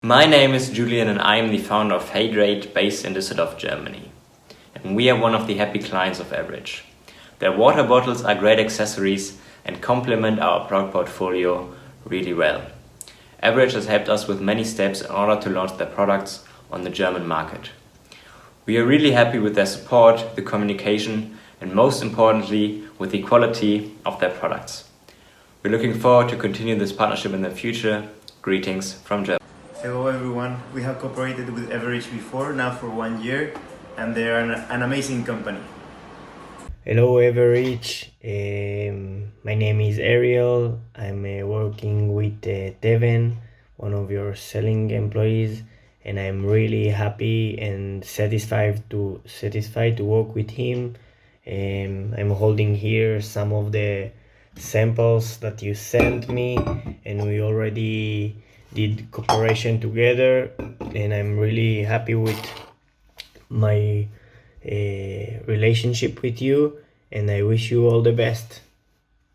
My name is Julian and I am the founder of Everich based in Düsseldorf, Germany. And we are one of the happy clients of Everich. Their water bottles are great accessories and complement our product portfolio really well. Everich has helped us with many steps in order to launch their products on the German market. We are really happy with their support, the communication, and most importantly, with the quality of their products. We're looking forward to continue this partnership in the future. Greetings from Germany. Hello everyone, we have cooperated with Everich before, now for 1 year, and they are an amazing company. Hello Everich, my name is Ariel. I'm working with Devin, one of your selling employees, and I'm really happy and satisfied to work with him. I'm holding here some of the samples that you sent me, and we already did cooperation together, and I'm really happy with my relationship with you, and I wish you all the best.